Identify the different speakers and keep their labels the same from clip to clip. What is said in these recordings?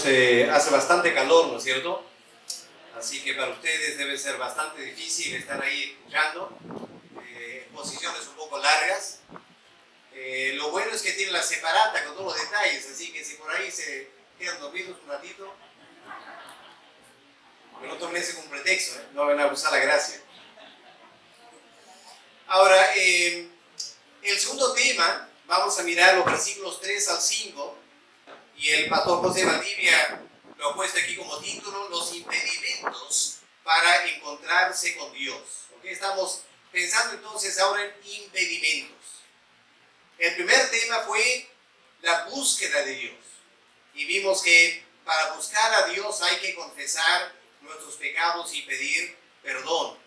Speaker 1: Hermanos, hace bastante calor, ¿no es cierto? Así que para ustedes debe ser bastante difícil estar ahí escuchando, exposiciones un poco largas. Lo bueno es que tiene la separata con todos los detalles, así que si por ahí se quedan dormidos un ratito, que no tomen ese como pretexto, no van a abusar la gracia. Ahora, el segundo tema, vamos a mirar los versículos 3 al 5, y el pastor José Valdivia lo ha puesto aquí como título, los impedimentos para encontrarse con Dios. ¿Okay? Estamos pensando entonces ahora en impedimentos. El primer tema fue la búsqueda de Dios. Y vimos que para buscar a Dios hay que confesar nuestros pecados y pedir perdón.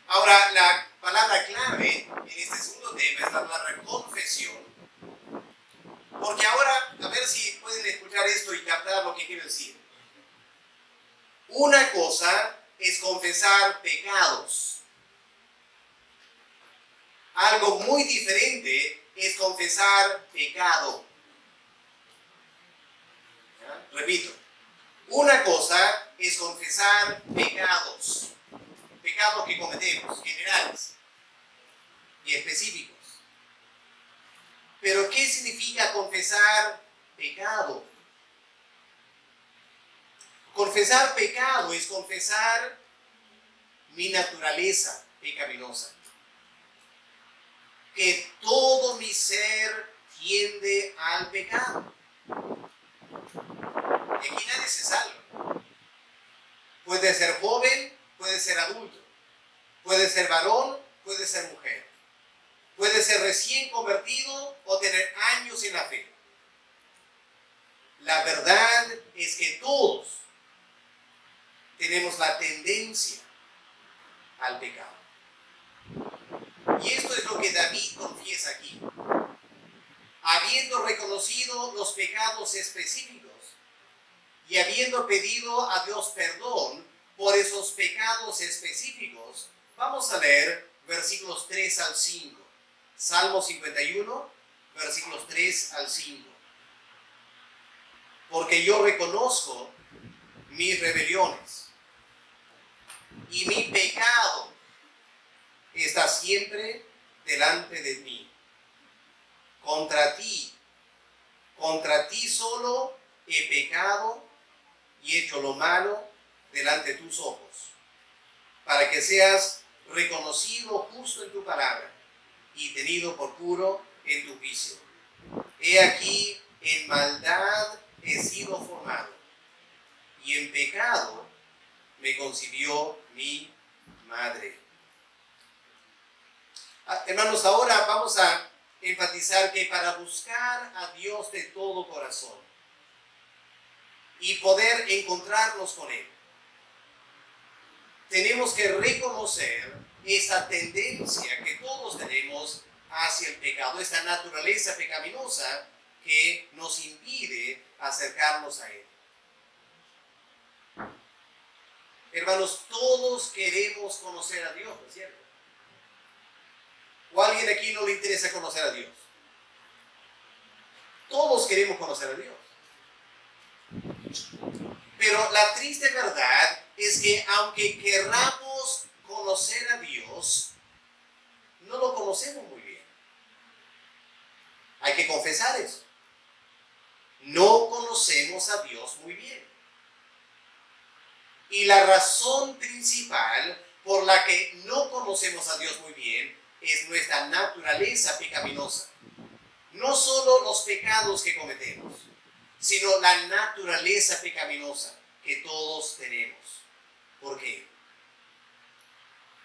Speaker 1: Ahora, la palabra clave en este segundo tema es la palabra confesión. Porque ahora, a ver si pueden escuchar esto y captar lo que quiero decir. Una cosa es confesar pecados. Algo muy diferente es confesar pecado. ¿Ya? Repito. Una cosa es confesar pecados. Pecados que cometemos, generales y específicos. Pero ¿qué significa confesar pecado? Confesar pecado es confesar mi naturaleza pecaminosa. Que todo mi ser tiende al pecado. Y aquí nadie se salva. Puede ser joven, puede ser adulto. Puede ser varón, puede ser mujer. Puede ser recién convertido o tener años en la fe. La verdad es que todos tenemos la tendencia al pecado. Y esto es lo que David confiesa aquí. Habiendo reconocido los pecados específicos y habiendo pedido a Dios perdón por esos pecados específicos, vamos a leer versículos 3 al 5. Salmo 51, versículos 3 al 5. Porque yo reconozco mis rebeliones y mi pecado está siempre delante de mí. Contra ti solo he pecado y hecho lo malo delante de tus ojos, para que seas reconocido justo en tu palabra y tenido por puro en tu juicio. He aquí, en maldad he sido formado, y en pecado me concibió mi madre. Hermanos, ahora vamos a enfatizar que para buscar a Dios de todo corazón y poder encontrarnos con Él, tenemos que reconocer esa tendencia que todos tenemos hacia el pecado, esa naturaleza pecaminosa que nos impide acercarnos a Él. Hermanos, todos queremos conocer a Dios, ¿no es cierto? ¿O a alguien aquí no le interesa conocer a Dios? Todos queremos conocer a Dios. Pero la triste verdad es que aunque querramos conocer a Dios, no lo conocemos muy bien. Hay que confesar eso. No conocemos a Dios muy bien. Y la razón principal por la que no conocemos a Dios muy bien es nuestra naturaleza pecaminosa. No solo los pecados que cometemos, sino la naturaleza pecaminosa que todos tenemos. ¿Por qué?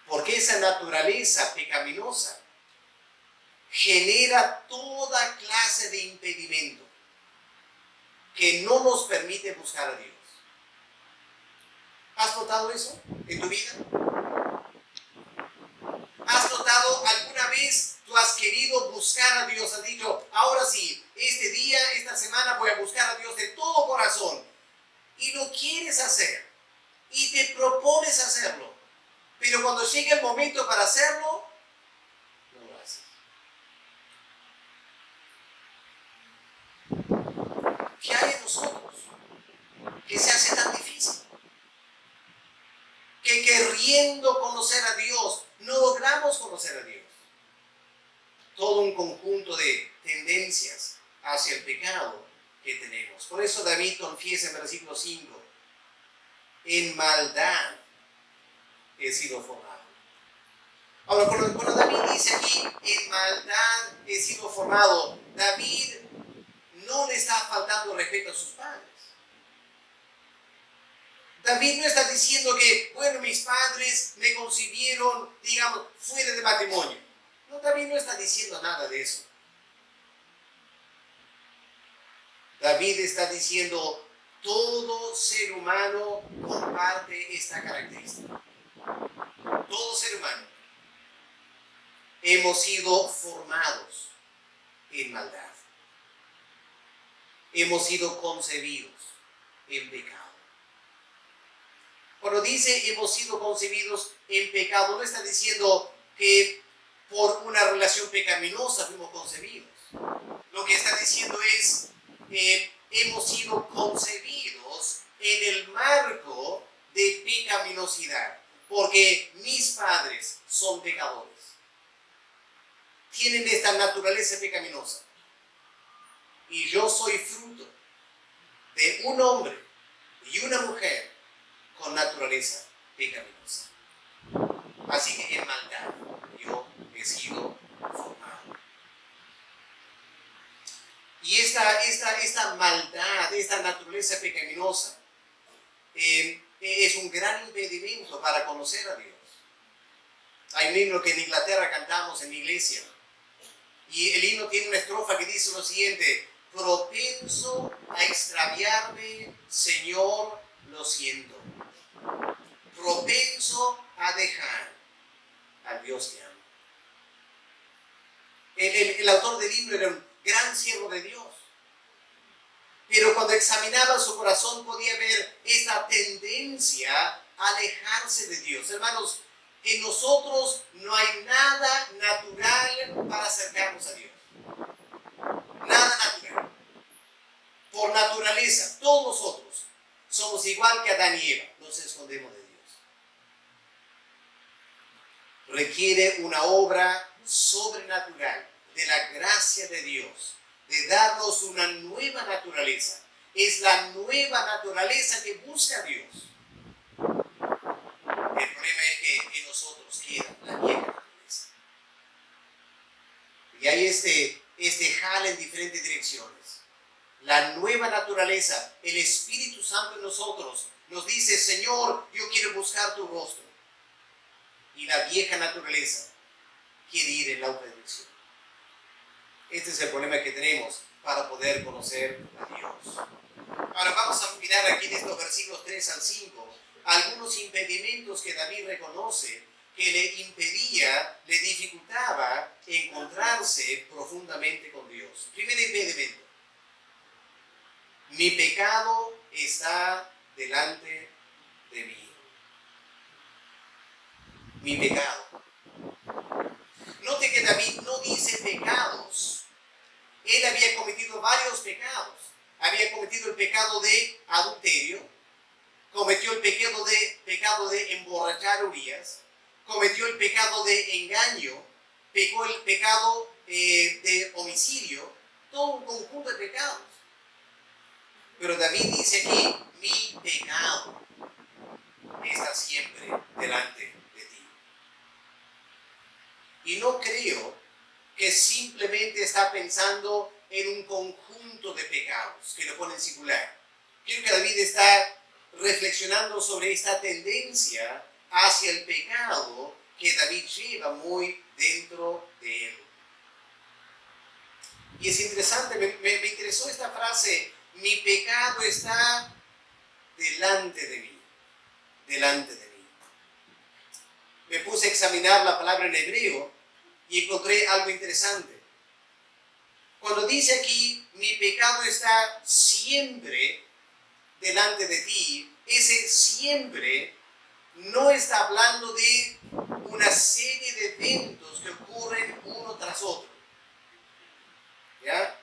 Speaker 1: Porque esa naturaleza pecaminosa genera toda clase de impedimento que no nos permite buscar a Dios. ¿Has notado eso en tu vida? ¿Has notado alguna vez tú has querido buscar a Dios? Has dicho, ahora sí, este día, esta semana voy a buscar a Dios de todo corazón. Y lo quieres hacer. Y te propones hacerlo. Pero cuando llega el momento para hacerlo, no lo haces. ¿Qué hay en nosotros? hacia el pecado que tenemos. Por eso David confiesa en versículo 5, en maldad he sido formado. Ahora, cuando David dice aquí, en maldad he sido formado, David no le está faltando respeto a sus padres. David no está diciendo que, bueno, mis padres me concibieron, digamos, fuera de matrimonio. No, David no está diciendo nada de eso. David está diciendo, todo ser humano comparte esta característica. Todo ser humano. Hemos sido formados en maldad. Hemos sido concebidos en pecado. Cuando dice hemos sido concebidos en pecado, no está diciendo que por una relación pecaminosa fuimos concebidos. Lo que está diciendo es hemos sido concebidos en el marco de pecaminosidad, porque mis padres son pecadores. Tienen esta naturaleza pecaminosa. Y yo soy fruto de un hombre y una mujer con naturaleza pecaminosa. Así que en maldad yo he sido formado. Y esta maldad, esta naturaleza pecaminosa, es un gran impedimento para conocer a Dios. Hay un himno que en Inglaterra cantamos en mi iglesia. Y el himno tiene una estrofa que dice lo siguiente: propenso a extraviarme, Señor, lo siento. Propenso a dejar al Dios que amo. El autor del himno era un gran siervo de Dios. Pero cuando examinaba su corazón podía ver esta tendencia a alejarse de Dios. Hermanos, en nosotros no hay nada natural para acercarnos a Dios. Nada natural. Por naturaleza, todos nosotros somos igual que Adán y Eva. Nos escondemos de Dios. Requiere una obra sobrenatural de la gracia de Dios, de darnos una nueva naturaleza. Es la nueva naturaleza que busca a Dios. El problema es que en nosotros queda la vieja naturaleza. Y hay este jale en diferentes direcciones. La nueva naturaleza, el Espíritu Santo en nosotros, nos dice, Señor, yo quiero buscar tu rostro. Y la vieja naturaleza quiere ir en la otra dirección. Este es el problema que tenemos para poder conocer a Dios. Ahora vamos a mirar aquí en estos versículos 3 al 5 algunos impedimentos que David reconoce que le impedía, le dificultaba encontrarse profundamente con Dios. Primer impedimento: mi pecado está delante de mí. Mi pecado. Note que David no dice pecados. Él había cometido varios pecados. Había cometido el pecado de adulterio, cometió el pecado de emborrachar a Urías, cometió el pecado de engaño, pecó el pecado de homicidio, todo un conjunto de pecados. Pero David dice aquí, mi pecado está siempre delante de ti. Y no creo que simplemente está pensando en un conjunto de pecados, que lo pone en singular. Creo que David está reflexionando sobre esta tendencia hacia el pecado que David lleva muy dentro de él. Y es interesante, me interesó esta frase, mi pecado está delante de mí, delante de mí. Me puse a examinar la palabra en hebreo y encontré algo interesante. Cuando dice aquí, mi pecado está siempre delante de ti, ese siempre no está hablando de una serie de eventos que ocurren uno tras otro. ¿Ya?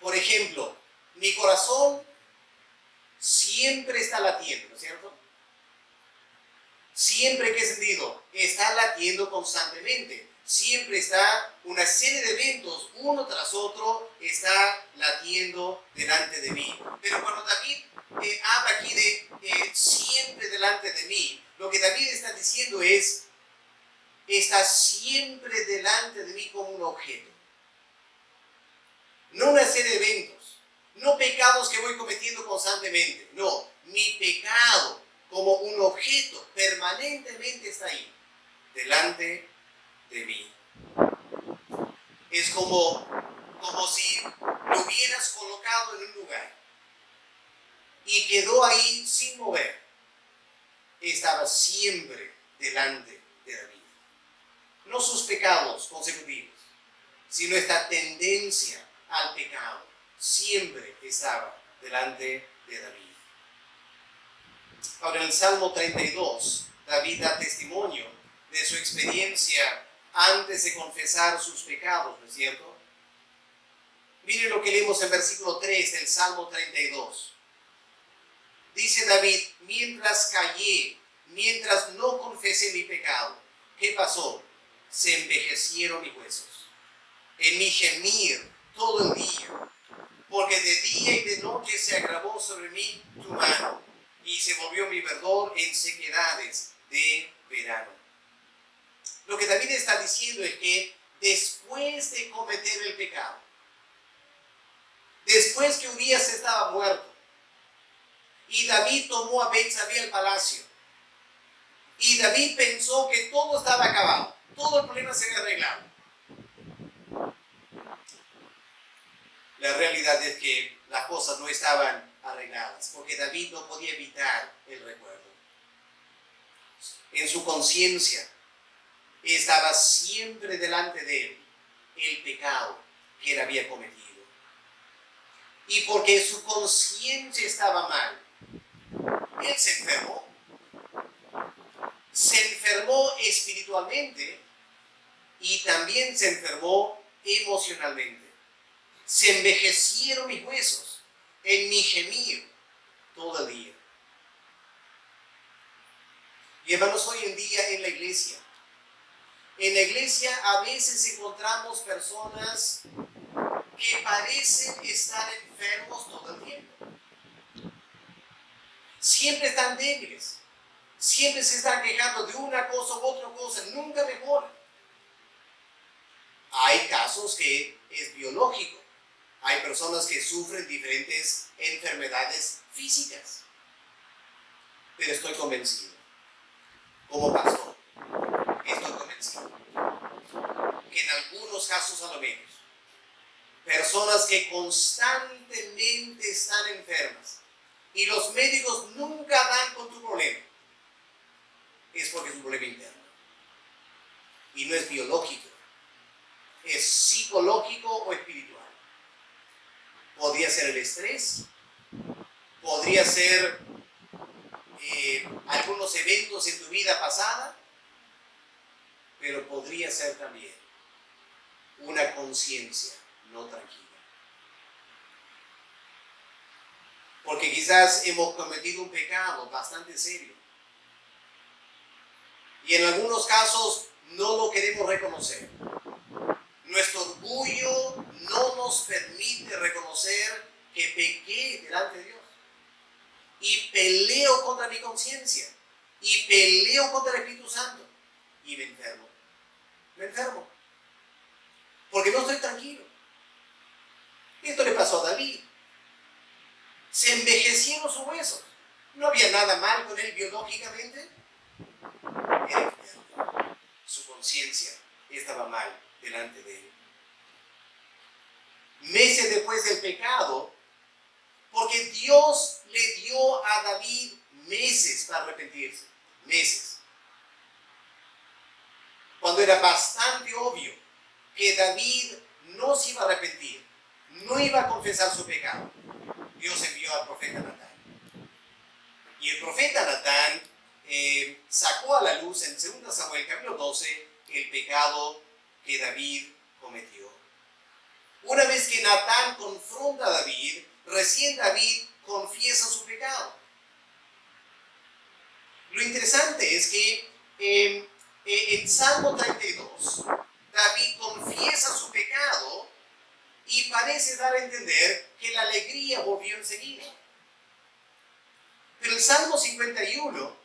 Speaker 1: Por ejemplo, mi corazón siempre está latiendo, ¿no es cierto? Siempre, ¿qué sentido? Está latiendo constantemente. siempre está una serie de eventos, uno tras otro, está latiendo delante de mí. Pero cuando David habla aquí de siempre delante de mí, lo que David está diciendo es, está siempre delante de mí como un objeto. No una serie de eventos, no pecados que voy cometiendo constantemente, no, mi pecado como un objeto permanentemente está ahí, delante de mí. Es como si lo hubieras colocado en un lugar y quedó ahí sin mover. Estaba siempre delante de David. No sus pecados consecutivos, sino esta tendencia al pecado. Siempre estaba delante de David. Ahora en el Salmo 32, David da testimonio de su experiencia antes de confesar sus pecados, ¿no es cierto? Miren lo que leemos en versículo 3 del Salmo 32. Dice David, mientras callé, mientras no confesé mi pecado, ¿qué pasó? Se envejecieron mis huesos. En mi gemir todo el día, porque de día y de noche se agravó sobre mí tu mano, y se volvió mi verdor en sequedades de verano. Lo que David está diciendo es que después de cometer el pecado, después que Urías estaba muerto, y David tomó a Betsabé al palacio, y David pensó que todo estaba acabado, todo el problema se había arreglado. La realidad es que las cosas no estaban arregladas, porque David no podía evitar el recuerdo. En su conciencia estaba siempre delante de él el pecado que él había cometido. Y porque su conciencia estaba mal, él se enfermó. Se enfermó espiritualmente y también se enfermó emocionalmente. Se envejecieron mis huesos en mi gemir todo el día. Y hermanos, hoy en día en la iglesia a veces encontramos personas que parecen estar enfermos todo el tiempo. Siempre están débiles. Siempre se están quejando de una cosa u otra cosa. Nunca mejoran. Hay casos que es biológico. Hay personas que sufren diferentes enfermedades físicas. Pero estoy convencido, como pastor, estoy convencido que en algunos casos a lo menos, personas que constantemente están enfermas y los médicos nunca dan con tu problema, es porque es un problema interno. Y no es biológico, es psicológico o espiritual. Podría ser el estrés, podría ser algunos eventos en tu vida pasada, pero podría ser también una conciencia no tranquila. Porque quizás hemos cometido un pecado bastante serio y en algunos casos no lo queremos reconocer. Nuestro orgullo no nos permite reconocer que pequé delante de Dios. Y peleo contra mi conciencia. Y peleo contra el Espíritu Santo. Y me enfermo. Me enfermo. Porque no estoy tranquilo. Esto le pasó a David. Se envejecieron sus huesos. No había nada mal con él biológicamente. Era enfermo. Su conciencia estaba mal delante de él. Meses después del pecado, porque Dios le dio a David meses para arrepentirse, meses. Cuando era bastante obvio que David no se iba a arrepentir, no iba a confesar su pecado, Dios envió al profeta Natán. Y el profeta Natán sacó a la luz en 2 Samuel capítulo 12 el pecado que David cometió. Una vez que Natán confronta a David, recién David confiesa su pecado. Lo interesante es que en Salmo 32, David confiesa su pecado y parece dar a entender que la alegría volvió enseguida. Pero el Salmo 51,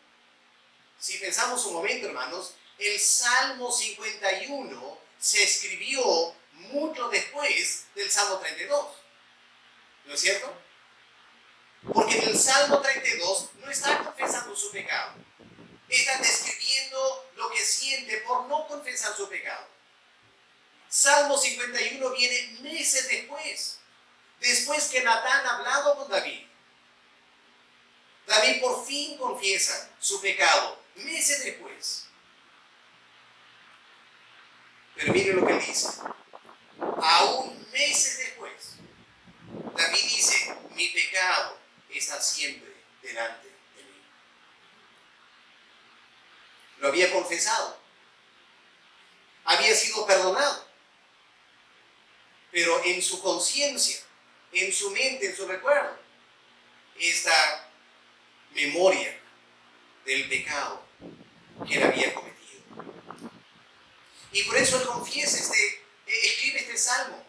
Speaker 1: si pensamos un momento, hermanos, el Salmo 51 se escribió mucho después del Salmo 32. ¿No es cierto? Porque en el Salmo 32 no está confesando su pecado. Está describiendo lo que siente por no confesar su pecado. Salmo 51 viene meses después que Natán ha hablado con David. David por fin confiesa su pecado, meses después. Pero mire lo que él dice. Aún meses después, David dice, mi pecado está siempre delante de mí. Lo había confesado. Había sido perdonado. Pero en su conciencia, en su mente, en su recuerdo, esta memoria del pecado que él había cometido. Y por eso él confiesa escribe este salmo,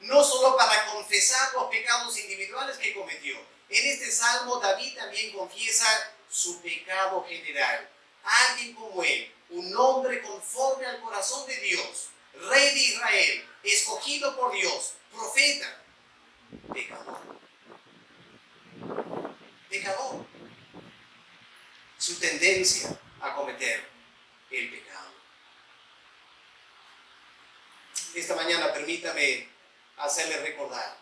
Speaker 1: no solo para confesar los pecados individuales que cometió. En este salmo David también confiesa su pecado general. Alguien como él, un hombre conforme al corazón de Dios, rey de Israel, escogido por Dios, profeta, pecador. Pecador. Su tendencia a cometer el pecado. Esta mañana permítame hacerle recordar,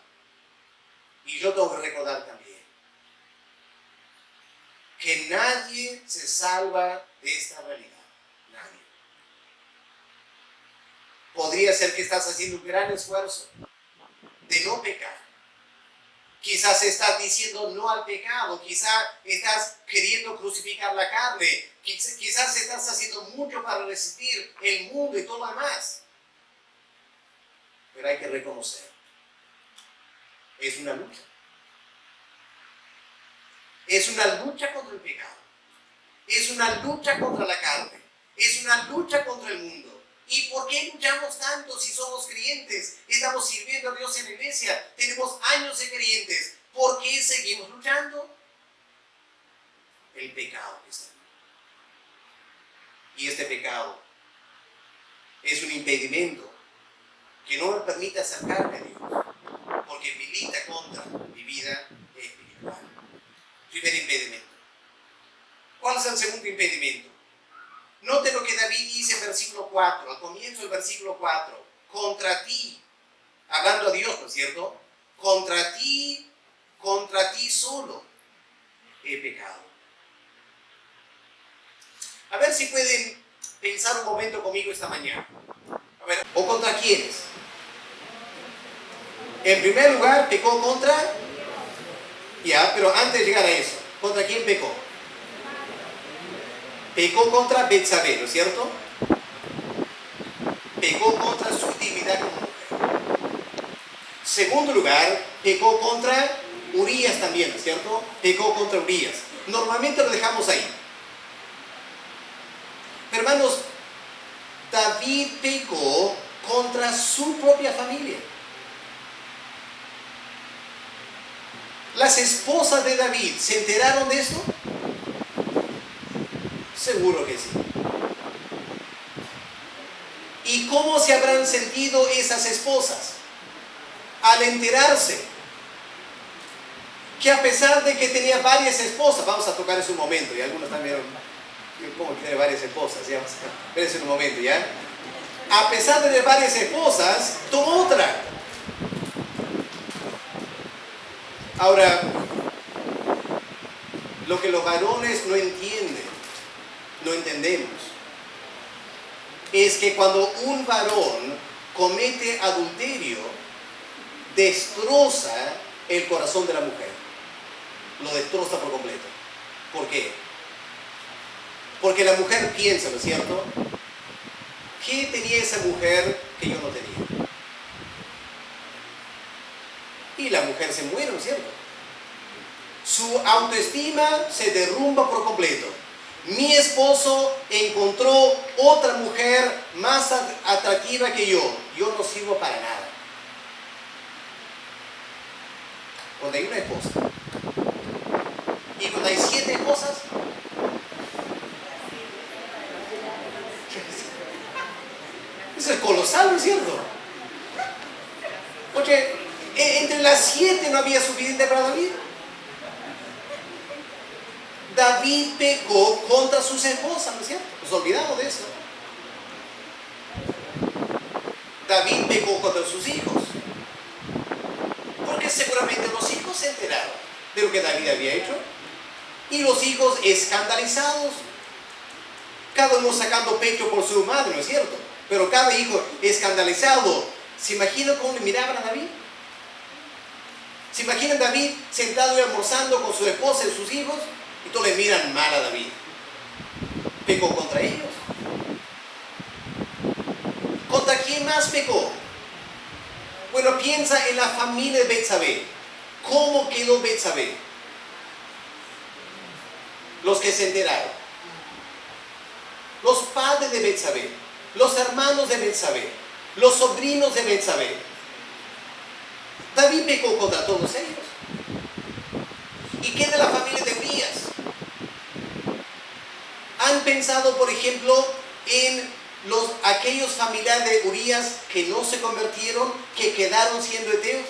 Speaker 1: y yo tengo que recordar también, que nadie se salva de esta realidad. Nadie. Podría ser que estás haciendo un gran esfuerzo de no pecar. Quizás estás diciendo no al pecado, quizás estás queriendo crucificar la carne, quizás estás haciendo mucho para resistir el mundo y todo lo demás. Pero hay que reconocer, es una lucha. Es una lucha contra el pecado. Es una lucha contra la carne. Es una lucha contra el mundo. ¿Y por qué luchamos tanto si somos creyentes? Estamos sirviendo a Dios en la iglesia. Tenemos años de creyentes. ¿Por qué seguimos luchando? El pecado que está ahí. Y este pecado es un impedimento que no me permite acercarme a Dios, porque milita contra mi vida espiritual. Primer impedimento. ¿Cuál es el segundo impedimento? Note lo que David dice en versículo 4, al comienzo del versículo 4. Contra ti, hablando a Dios, ¿no es cierto? Contra ti solo he pecado. A ver si pueden pensar un momento conmigo esta mañana. A ver, ¿o contra quiénes? En primer lugar, pecó contra... Ya, pero antes de llegar a eso, ¿contra quién pecó? Pecó contra Betsabé, ¿no es cierto? Pecó contra su dignidad como mujer. Segundo lugar, pecó contra Urías también, ¿no es cierto? Pecó contra Urías. Normalmente lo dejamos ahí. Pero hermanos, David pecó contra su propia familia. ¿Las esposas de David se enteraron de esto? Seguro que sí. ¿Y cómo se habrán sentido esas esposas al enterarse que a pesar de que tenía varias esposas, vamos a tocar eso un momento, y algunos también vieron cómo tiene varias esposas, ya vamos a ver eso en un momento, ¿ya? A pesar de tener varias esposas, tomó otra. Ahora, lo que los varones no entienden, no entendemos, es que cuando un varón comete adulterio, destroza el corazón de la mujer. Lo destroza por completo. ¿Por qué? Porque la mujer piensa, ¿no es cierto? ¿Qué tenía esa mujer que yo no tenía? Y la mujer se muere, ¿no es cierto? Su autoestima se derrumba por completo. Mi esposo encontró otra mujer más atractiva que yo. Yo no sirvo para nada. Cuando hay una esposa y cuando hay 7 esposas, eso es colosal, ¿no es cierto? Porque entre las 7 no había suficiente para David. David pecó contra sus esposas, ¿no es cierto? Nos olvidamos de eso. David pecó contra sus hijos. Porque seguramente los hijos se enteraron de lo que David había hecho. Y los hijos escandalizados. Cada uno sacando pecho por su madre, ¿no es cierto? Pero cada hijo escandalizado. ¿Se imaginan cómo le miraban a David? ¿Se imaginan David sentado y almorzando con su esposa y sus hijos? Y todos le miran mal a David. Pecó contra ellos. ¿Contra quién más pecó? Bueno, piensa en la familia de Betsabé. ¿Cómo quedó Betsabé? Los que se enteraron. Los padres de Betsabé. Los hermanos de Betsabé. Los sobrinos de Betsabé. David pecó contra todos ellos. ¿Y qué de la familia de Urías? ¿Han pensado, por ejemplo, en aquellos familiares de Urías que no se convirtieron, que quedaron siendo heteos?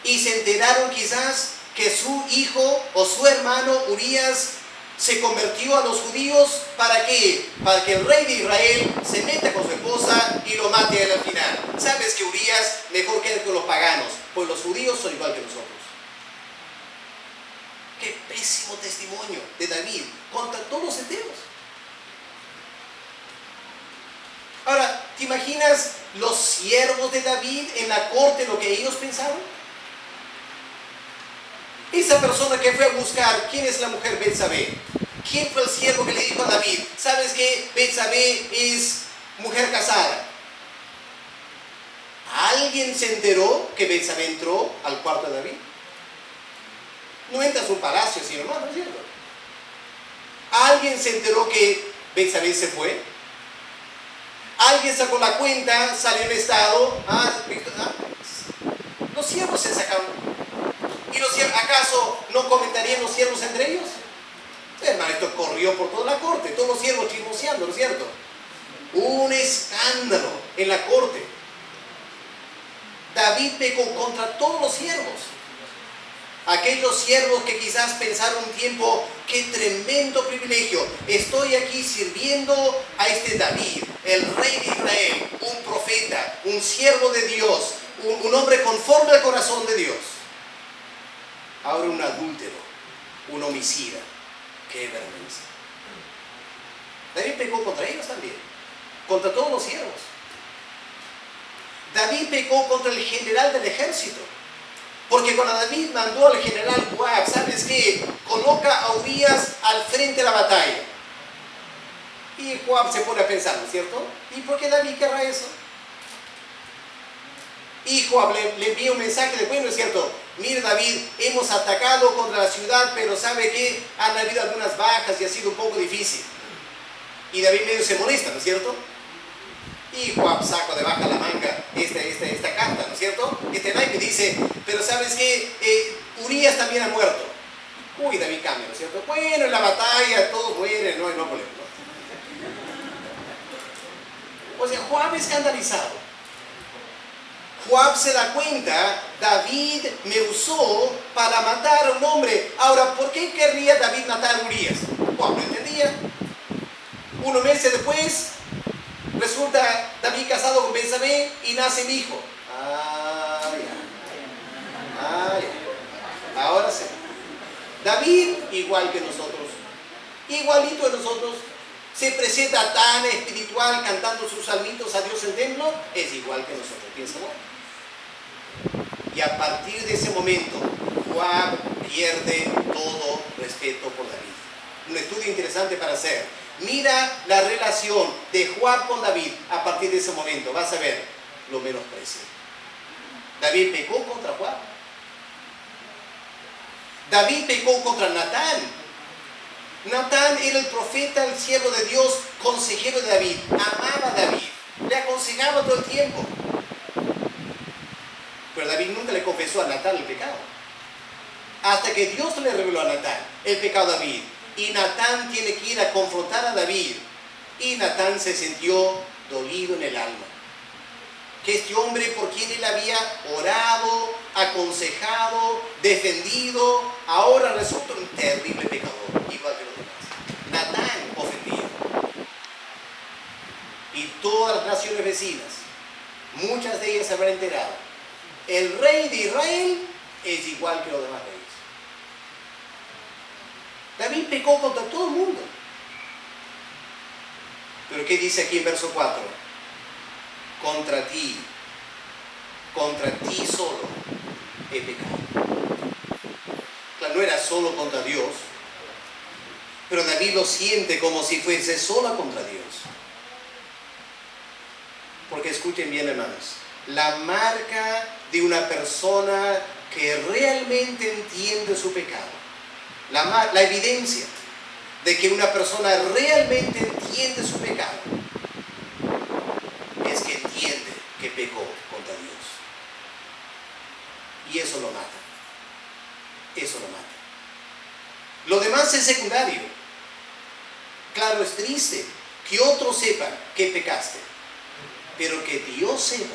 Speaker 1: Y se enteraron quizás que su hijo o su hermano Urías se convirtió a los judíos. ¿Para qué? Para que el rey de Israel se meta con su esposa y lo mate a él al final. ¿Sabes que Urías mejor queda con los paganos? Pues los judíos son igual que nosotros. Qué pésimo testimonio de David contra todos los heteos. Ahora, ¿te imaginas los siervos de David en la corte, lo que ellos pensaron? Esa persona que fue a buscar, ¿quién es la mujer Betsabé? ¿Quién fue el siervo que le dijo a David? ¿Sabes que Betsabé es mujer casada? ¿Alguien se enteró que Betsabé entró al cuarto de David? No entras a un palacio así nomás, ¿no es cierto? ¿Alguien se enteró que Betsabé se fue? ¿Alguien sacó la cuenta, salió en estado? Los siervos se sacaron. ¿Y los siervos, acaso no comentarían los siervos entre ellos? Hermano, esto corrió por toda la corte, todos los siervos chismoseando, ¿no es cierto? Un escándalo en la corte. David pecó contra todos los siervos. Aquellos siervos que quizás pensaron un tiempo, qué tremendo privilegio, estoy aquí sirviendo a este David, el rey de Israel, un profeta, un siervo de Dios, un hombre conforme al corazón de Dios. Ahora un adúltero, un homicida, qué vergüenza. David pecó contra ellos también, contra todos los siervos. David pecó contra el general del ejército. Porque cuando David mandó al general Joab, ¿sabes qué? Coloca a Urías al frente de la batalla. Y Joab se pone a pensar, ¿no es cierto? ¿Y por qué David querrá eso? Y Joab le envía un mensaje de, bueno, es cierto, mire David, hemos atacado contra la ciudad, pero ¿sabe qué? Han habido algunas bajas y ha sido un poco difícil. Y David medio se molesta, ¿no es cierto? Y Joab saca de baja la manga esta carta, ¿no es cierto? Este naipe dice, pero ¿sabes qué? Urías también ha muerto. Uy, David cambia, ¿no es cierto? Bueno, en la batalla todos mueren, no hay problema. O sea, Joab escandalizado. Joab se da cuenta, David me usó para matar a un hombre. Ahora, ¿por qué querría David matar a Urías? Joab no entendía. Unos meses después, resulta David casado con Betsabé y nace mi hijo. Ahora sí. David, igual que nosotros, igualito de nosotros, se presenta tan espiritual cantando sus salmitos a Dios en el templo, es igual que nosotros, piénsalo. Y a partir de ese momento, Joab pierde todo respeto por David. Un estudio interesante para hacer. Mira la relación de Joab con David a partir de ese momento. Vas a ver, lo menosprecia. David pecó contra Joab. David pecó contra Natán. Natán era el profeta, el siervo de Dios, consejero de David, amaba a David, le aconsejaba todo el tiempo. Pero David nunca le confesó a Natán el pecado. Hasta que Dios le reveló a Natán el pecado a David. Y Natán tiene que ir a confrontar a David. Y Natán se sintió dolido en el alma. Que este hombre por quien él había orado, aconsejado, defendido, ahora resulta un terrible pecador, igual que los demás. Natán ofendido. Y todas las naciones vecinas, muchas de ellas se habrán enterado. El rey de Israel es igual que los demás reyes. David pecó contra todo el mundo. Pero ¿qué dice aquí en verso 4? Contra ti solo he pecado. Claro, no era solo contra Dios, pero David lo siente como si fuese solo contra Dios. Porque escuchen bien, hermanos, la marca de una persona que realmente entiende su pecado, la evidencia de que una persona realmente entiende su pecado, es que entiende que pecó contra Dios. Y eso lo mata. Eso lo mata. Lo demás es secundario. Claro, es triste que otros sepan que pecaste, pero que Dios sepa.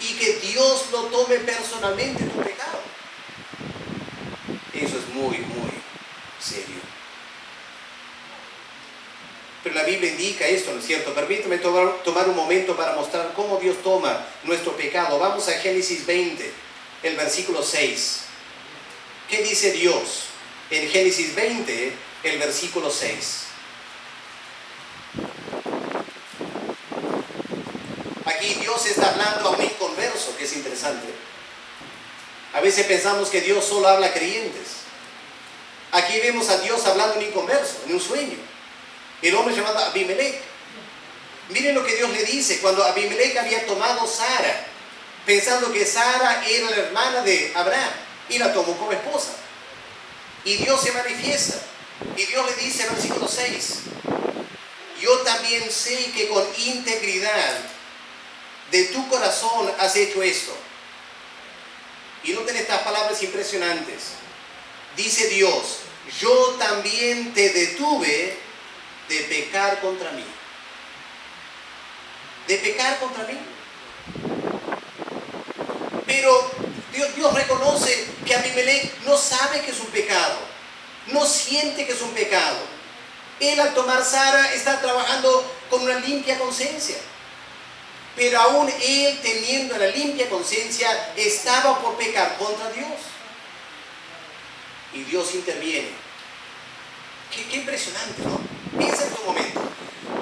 Speaker 1: Y que Dios lo tome personalmente tu pecado. Eso es muy, muy serio. Pero la Biblia indica esto, ¿no es cierto? Permítame tomar un momento para mostrar cómo Dios toma nuestro pecado. Vamos a Génesis 20, el versículo 6. ¿Qué dice Dios? En Génesis 20, el versículo 6. Aquí Dios está hablando a un inconverso, que es interesante. A veces pensamos que Dios solo habla a creyentes. Aquí vemos a Dios hablando a un inconverso, en un sueño. El hombre llamado Abimelech. Miren lo que Dios le dice cuando Abimelech había tomado Sara, pensando que Sara era la hermana de Abraham, y la tomó como esposa. Y Dios se manifiesta. Y Dios le dice en el versículo 6, yo también sé que con integridad de tu corazón has hecho esto. Y noten estas palabras impresionantes. Dice Dios, yo también te detuve de pecar contra mí. De pecar contra mí. Pero Dios reconoce que Abimelech no sabe que es un pecado. No siente que es un pecado. Él al tomar Sara está trabajando con una limpia conciencia. Pero aún él, teniendo la limpia conciencia, estaba por pecar contra Dios. Y Dios interviene. Qué impresionante, ¿no? Piensa en tu momento.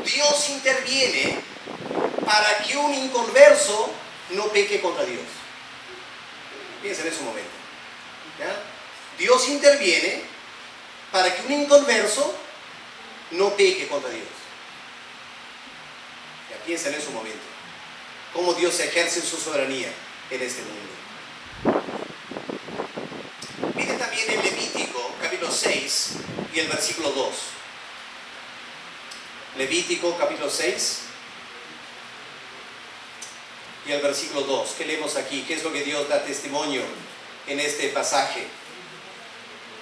Speaker 1: Dios interviene para que un inconverso no peque contra Dios. Piensa en ese momento. ¿Ya? Dios interviene para que un inconverso no peque contra Dios. Ya, piensa en ese momento. Cómo Dios ejerce su soberanía en este mundo. Miren también en Levítico, capítulo 6 y el versículo 2. Levítico, capítulo 6 y el versículo 2. ¿Qué leemos aquí? ¿Qué es lo que Dios da testimonio en este pasaje?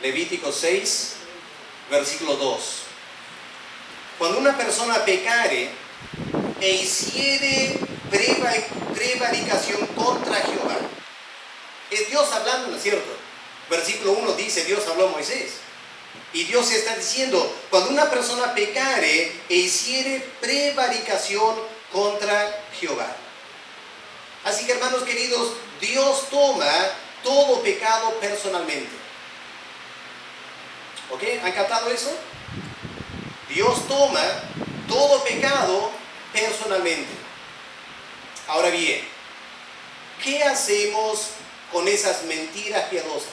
Speaker 1: Levítico 6, versículo 2. Cuando una persona pecare e hiciere prevaricación contra Jehová. Es Dios hablando, ¿no es cierto? Versículo 1 dice, Dios habló a Moisés. Y Dios está diciendo, cuando una persona pecare e hiciere prevaricación contra Jehová. Así que, hermanos queridos, Dios toma todo pecado personalmente. ¿Ok? ¿Han captado eso? Dios toma todo pecado personalmente. Ahora bien, ¿qué hacemos con esas mentiras piadosas?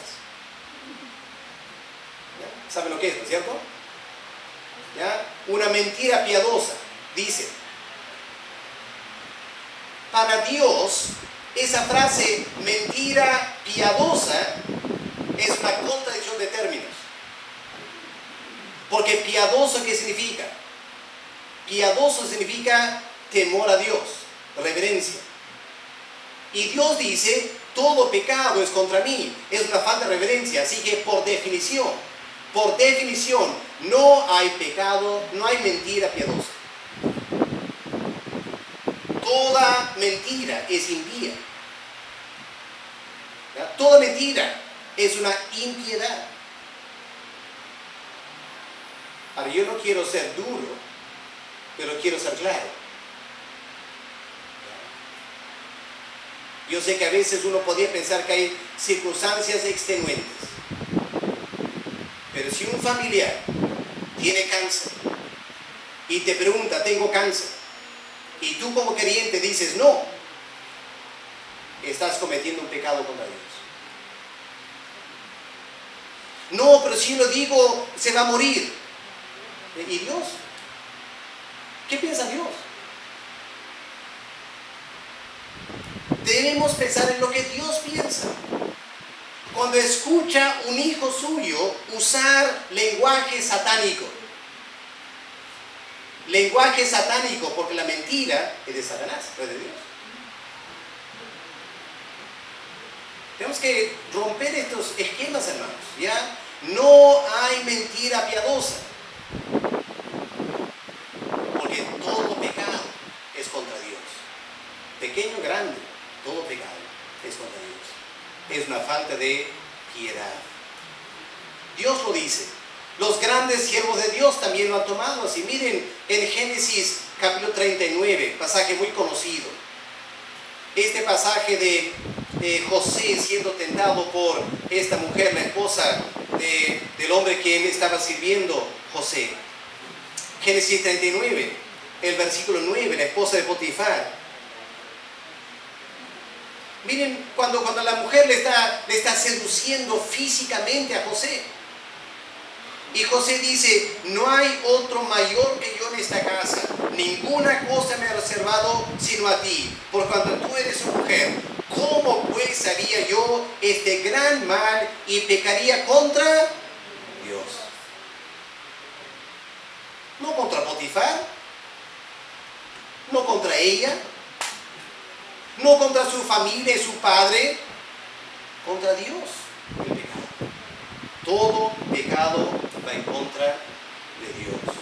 Speaker 1: ¿Ya? ¿Saben lo que es, no es cierto? ¿Ya? Una mentira piadosa, dice. Para Dios, esa frase mentira piadosa es una contradicción de términos. Porque piadoso, ¿qué significa? Piadoso significa temor a Dios, reverencia. Y Dios dice, todo pecado es contra mí, es una falta de reverencia. Así que por definición, no hay pecado, no hay mentira piadosa. Toda mentira es impía. ¿Ya? Toda mentira es una impiedad. Ahora, yo no quiero ser duro, pero quiero ser claro. Yo sé que a veces uno podría pensar que hay circunstancias extenuantes. Pero si un familiar tiene cáncer y te pregunta, tengo cáncer, y tú como creyente dices, no, estás cometiendo un pecado contra Dios. No, pero si lo digo, se va a morir. ¿Y Dios? ¿Qué piensa Dios? Debemos pensar en lo que Dios piensa. Cuando escucha un hijo suyo usar lenguaje satánico. Lenguaje satánico, porque la mentira es de Satanás, no es de Dios. Tenemos que romper estos esquemas, hermanos. ¿Ya? No hay mentira piadosa. Porque todo pecado es contra Dios. Pequeño o grande, todo pecado es contra Dios. Es una falta de piedad. Dios lo dice. Los grandes siervos de Dios también lo han tomado así. Miren en Génesis capítulo 39, pasaje muy conocido. Este pasaje de José siendo tentado por esta mujer, la esposa del hombre que él estaba sirviendo, José. Génesis 39, el versículo 9, la esposa de Potifar. Miren, cuando la mujer le está seduciendo físicamente a José. Y José dice, no hay otro mayor que yo en esta casa. Ninguna cosa me ha reservado sino a ti. Por cuanto tú eres su mujer, ¿cómo pues haría yo este gran mal y pecaría contra Dios? No contra Potifar, no contra ella, no contra su familia y su padre, contra Dios el pecado. Todo pecado va en contra de Dios.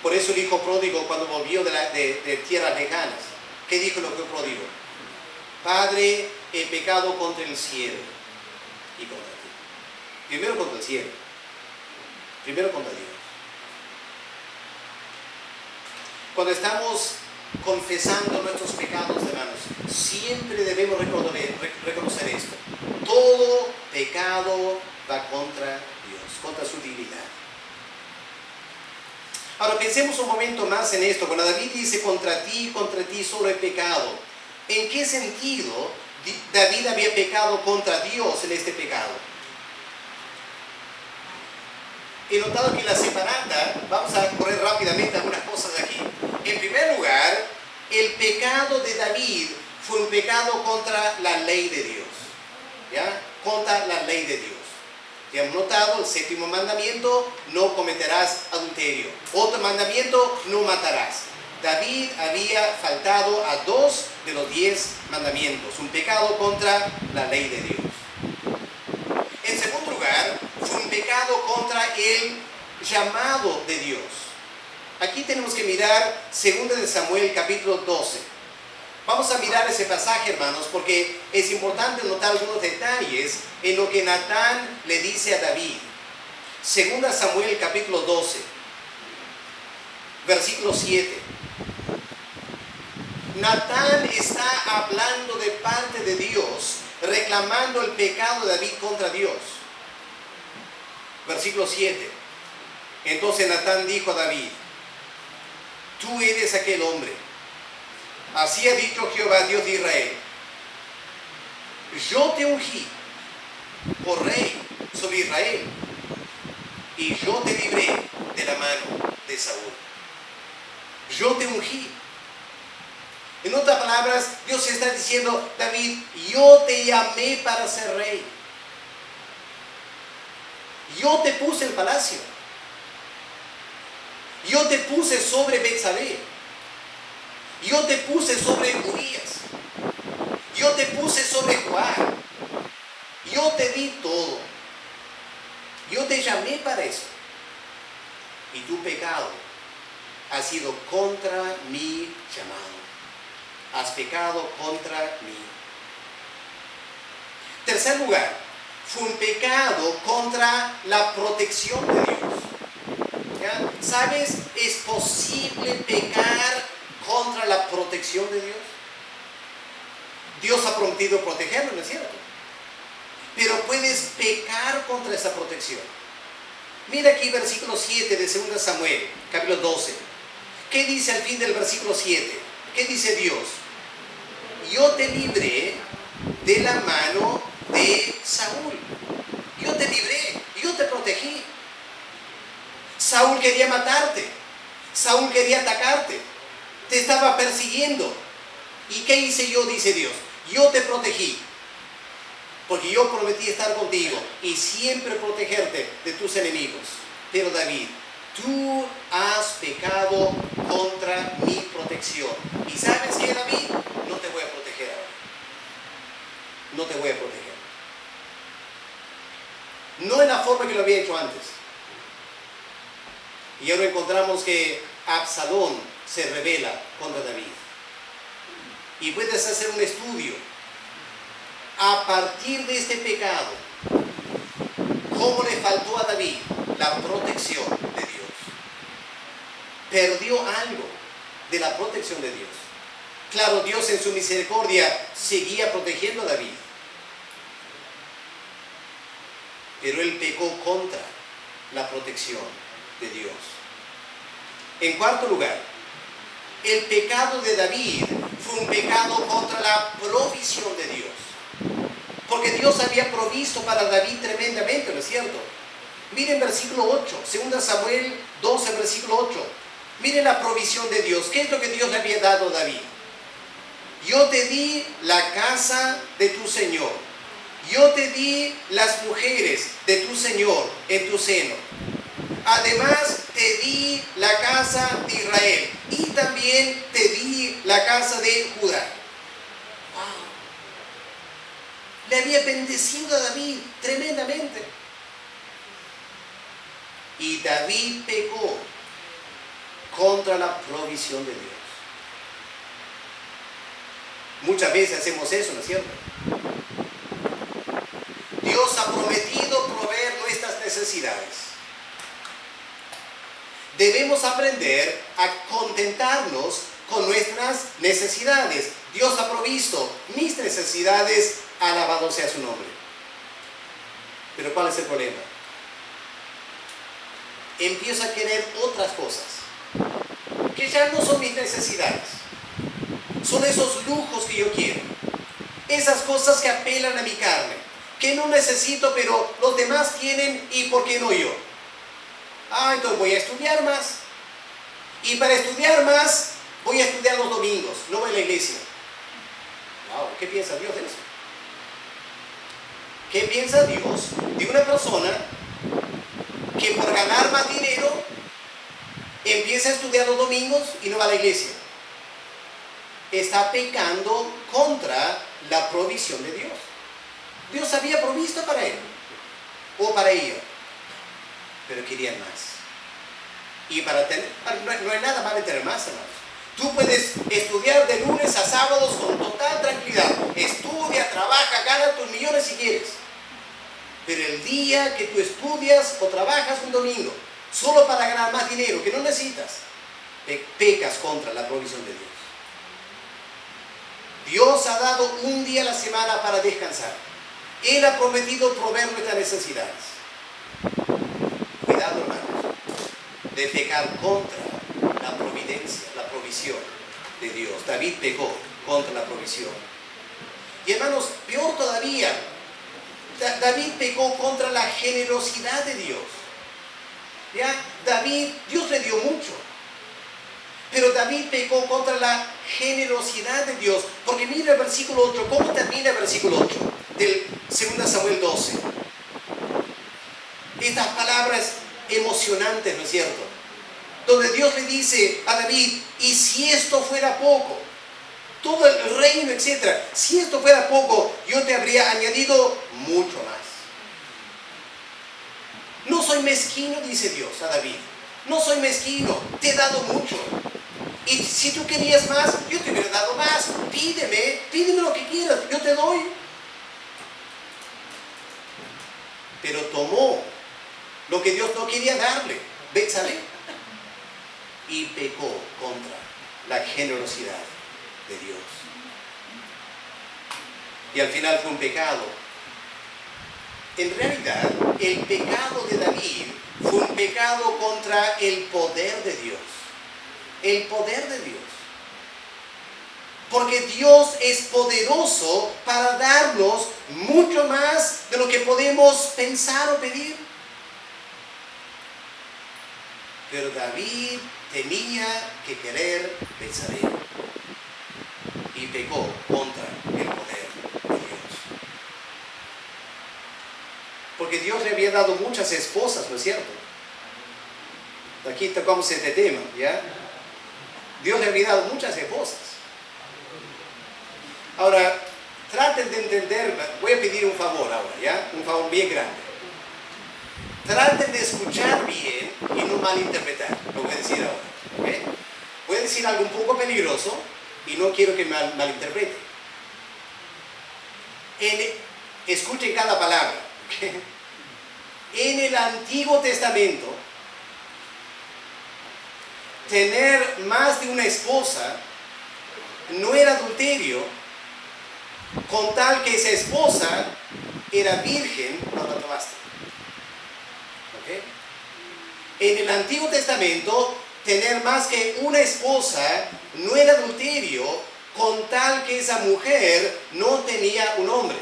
Speaker 1: Por eso el hijo pródigo, cuando volvió de tierras lejanas, ¿qué dijo el hijo pródigo? Padre, he pecado contra el cielo y contra ti. Primero contra el cielo, primero contra Dios. Cuando estamos confesando nuestros pecados, hermanos, siempre debemos reconocer esto. Todo pecado va contra Dios, contra su divinidad. Ahora pensemos un momento más en esto. Cuando David dice contra ti solo he pecado, ¿en qué sentido David había pecado contra Dios en este pecado? He notado que en la separata, vamos a correr rápidamente algunas cosas de aquí. En primer lugar, el pecado de David fue un pecado contra la ley de Dios. ¿Ya? Contra la ley de Dios. Ya hemos notado el séptimo mandamiento, no cometerás adulterio. Otro mandamiento, no matarás. David había faltado a 2 de los 10 mandamientos. Un pecado contra la ley de Dios. En segundo lugar, fue un pecado contra el llamado de Dios. Aquí tenemos que mirar 2 de Samuel capítulo 12. Vamos a mirar ese pasaje, hermanos, porque es importante notar algunos detalles en lo que Natán le dice a David. 2 Samuel capítulo 12, versículo 7. Natán está hablando de parte de Dios, reclamando el pecado de David contra Dios. Versículo 7. Entonces Natán dijo a David, tú eres aquel hombre. Así ha dicho Jehová, Dios de Israel. Yo te ungí por rey sobre Israel y yo te libré de la mano de Saúl. Yo te ungí. En otras palabras, Dios está diciendo, David, yo te llamé para ser rey.
Speaker 2: Yo te puse el palacio. Yo te puse sobre Betsabé. Yo te puse sobre Urías. Yo te puse sobre Joab. Yo te di todo. Yo te llamé para eso. Y tu pecado ha sido contra mi llamado. Has pecado contra mí. Tercer lugar, fue un pecado contra la protección de Dios. ¿Ya? ¿Sabes? Es posible pecar contra la protección de Dios. Dios ha prometido protegerlo, ¿no es cierto? Pero puedes pecar contra esa protección. Mira aquí versículo 7 de 2 Samuel, capítulo 12. ¿Qué dice al fin del versículo 7? ¿Qué dice Dios? Yo te libré de la mano de Saúl. Yo te libré, yo te protegí. Saúl quería matarte. Saúl quería atacarte. Te estaba persiguiendo. ¿Y qué hice yo? Dice Dios. Yo te protegí. Porque yo prometí estar contigo y siempre protegerte de tus enemigos. Pero David, tú has pecado contra mi protección. ¿Y sabes qué, David? No te voy a proteger ahora. No te voy a proteger. No en la forma que lo había hecho antes. Y ahora encontramos que Absalón se rebela contra David. Y puedes hacer un estudio a partir de este pecado, cómo le faltó a David la protección de Dios. Perdió algo de la protección de Dios. Claro, Dios en su misericordia seguía protegiendo a David, pero él pecó contra la protección de Dios. En cuarto lugar, el pecado de David fue un pecado contra la provisión de Dios. Porque Dios había provisto para David tremendamente, ¿no es cierto? Miren versículo 8, 2 Samuel 12, versículo 8. Miren la provisión de Dios. ¿Qué es lo que Dios le había dado a David? Yo te di la casa de tu Señor. Yo te di las mujeres de tu Señor en tu seno. Además, te di la casa de Israel. Y también te di la casa de Judá. Wow. Le había bendecido a David tremendamente. Y David pecó contra la provisión de Dios. Muchas veces hacemos eso, ¿no es cierto? Dios ha prometido proveer nuestras necesidades. Debemos aprender a contentarnos con nuestras necesidades. Dios ha provisto mis necesidades, alabado sea su nombre. Pero ¿cuál es el problema? Empiezo a querer otras cosas que ya no son mis necesidades. Son esos lujos que yo quiero. Esas cosas que apelan a mi carne, que no necesito, pero los demás tienen y ¿por qué no yo? Entonces voy a estudiar más. Y para estudiar más, voy a estudiar los domingos, no voy a la iglesia. Wow, ¿qué piensa Dios de eso? ¿Qué piensa Dios de una persona que por ganar más dinero empieza a estudiar los domingos y no va a la iglesia? Está pecando contra la provisión de Dios. Dios había provisto para él o para ella, pero querían más. Y no hay nada malo en tener más, hermanos. Tú puedes estudiar de lunes a sábados con total tranquilidad. Estudia, trabaja, gana tus millones si quieres. Pero el día que tú estudias o trabajas un domingo solo para ganar más dinero que no necesitas, pecas contra la provisión de Dios. Dios ha dado un día a la semana para descansar. Él ha prometido proveer nuestras necesidades. Cuidado, hermanos, de pecar contra la providencia, la provisión de Dios. David pecó contra la provisión. Y hermanos, peor todavía, David pecó contra la generosidad de Dios. ¿Ya? Dios le dio mucho. Pero David pecó contra la generosidad de Dios. Porque mira el versículo 8. ¿Cómo termina el versículo 8 del 2 Samuel 12? estas palabras emocionantes, ¿no es cierto? Donde Dios le dice a David, y si esto fuera poco, todo el reino, etcétera, si esto fuera poco, yo te habría añadido mucho más. No soy mezquino, dice Dios a David. No soy mezquino, te he dado mucho. Y si tú querías más, yo te hubiera dado más. Pídeme lo que quieras, yo te doy. Pero tomó lo que Dios no quería darle, Betsabé, y pecó contra la generosidad de Dios. Y al final fue un pecado. En realidad, el pecado de David fue un pecado contra el poder de Dios. El poder de Dios. Porque Dios es poderoso para darnos mucho más de lo que podemos pensar o pedir. Pero David tenía que querer Betsabé y pecó contra el poder de Dios. Porque Dios le había dado muchas esposas, ¿no es cierto? Aquí tocamos este tema, ¿ya? Dios le había dado muchas esposas. Ahora, traten de entender, voy a pedir un favor ahora, ¿ya? Un favor bien grande. Traten de escuchar bien y no malinterpretar lo voy a decir ahora, ¿ok? Voy a decir algo un poco peligroso y no quiero que malinterpreten. Escuchen cada palabra, ¿ok? En el Antiguo Testamento, tener más de una esposa no era adulterio, con tal que esa esposa era virgen cuando la tomaste. ¿Okay? En el Antiguo Testamento, tener más que una esposa no era adulterio, con tal que esa mujer no tenía un hombre,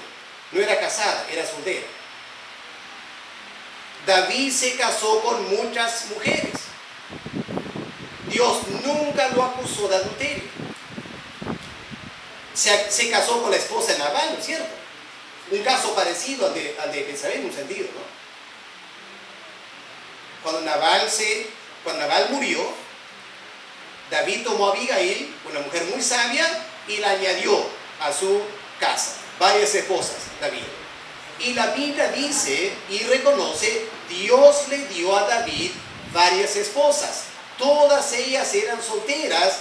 Speaker 2: no era casada, era soltera. David se casó con muchas mujeres. Dios nunca lo acusó de adulterio. Se casó con la esposa de Nabal, ¿no es cierto? Un caso parecido al de Betsabé en un sentido, ¿no? Cuando Nabal murió, David tomó a Abigail, una mujer muy sabia, y la añadió a su casa. Varias esposas, David. Y la Biblia dice y reconoce, Dios le dio a David varias esposas. Todas ellas eran solteras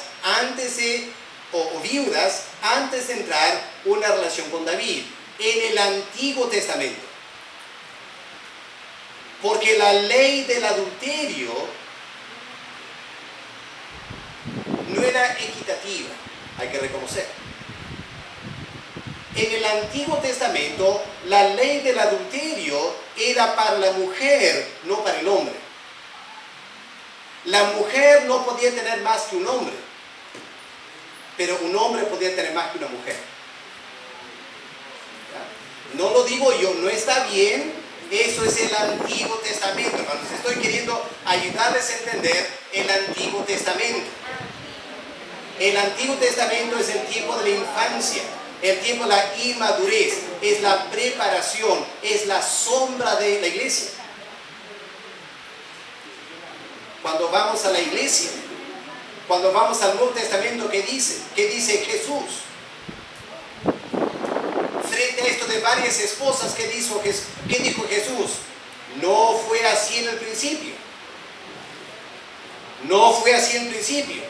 Speaker 2: o viudas antes de entrar una relación con David. En el Antiguo Testamento. Porque la ley del adulterio no era equitativa, hay que reconocer. En el Antiguo Testamento, la ley del adulterio era para la mujer, no para el hombre. La mujer no podía tener más que un hombre, pero un hombre podía tener más que una mujer. ¿Ya? No lo digo yo, no está bien, eso es el Antiguo Testamento, hermanos. Estoy queriendo ayudarles a entender el Antiguo Testamento. El Antiguo Testamento es el tiempo de la infancia, el tiempo de la inmadurez, es la preparación, es la sombra de la iglesia. Cuando vamos a la iglesia, cuando vamos al Nuevo Testamento, ¿qué dice Jesús? Frente a esto de varias esposas, ¿qué dijo Jesús? No fue así en el principio. No fue así en el principio.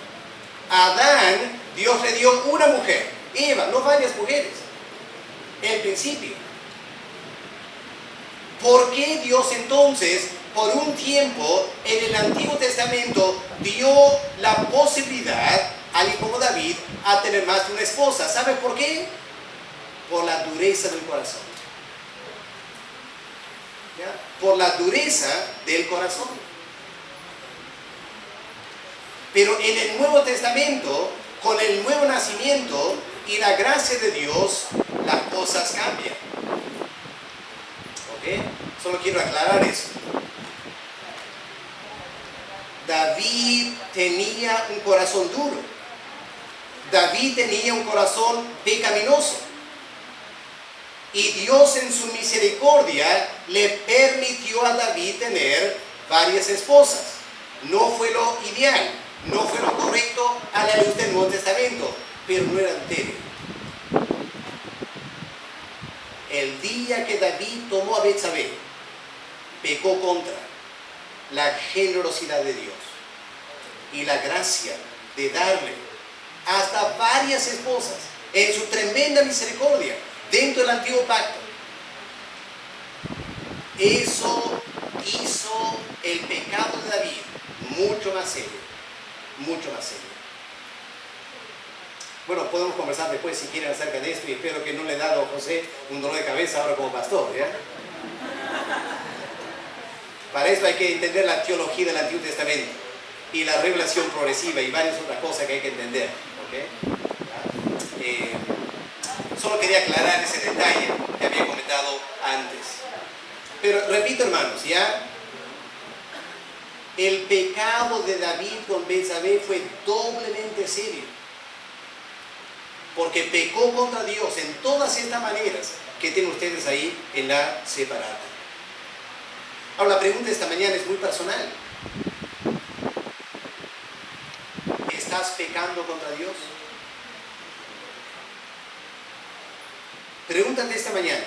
Speaker 2: A Adán, Dios le dio una mujer, Eva, no varias mujeres. En principio. ¿Por qué Dios entonces, por un tiempo, en el Antiguo Testamento, dio la posibilidad, alguien como David, a tener más de una esposa? ¿Sabe por qué? Por la dureza del corazón. ¿Ya? Por la dureza del corazón. Pero en el Nuevo Testamento, con el nuevo nacimiento y la gracia de Dios, las cosas cambian. ¿Ok? Solo quiero aclarar eso. David tenía un corazón duro. David tenía un corazón pecaminoso. Y Dios en su misericordia le permitió a David tener varias esposas. No fue lo ideal, no fue lo correcto a la luz del Nuevo Testamento, pero no era adulterio. El día que David tomó a Betsabé, pecó contra la generosidad de Dios y la gracia de darle hasta varias esposas en su tremenda misericordia dentro del antiguo pacto. Eso hizo el pecado de David mucho más serio, mucho más serio. Bueno, podemos conversar después si quieren acerca de esto, y espero que no le he dado a José un dolor de cabeza ahora como pastor, ¿ya? Para eso hay que entender la teología del Antiguo Testamento y la revelación progresiva y varias otras cosas que hay que entender, ¿ok? Solo quería aclarar ese detalle que había comentado antes. Pero repito, hermanos, ¿ya? El pecado de David con Betsabé fue doblemente serio, porque pecó contra Dios en todas estas maneras que tienen ustedes ahí en la separata. Ahora, la pregunta de esta mañana es muy personal. ¿Estás pecando contra Dios? Pregúntate esta mañana.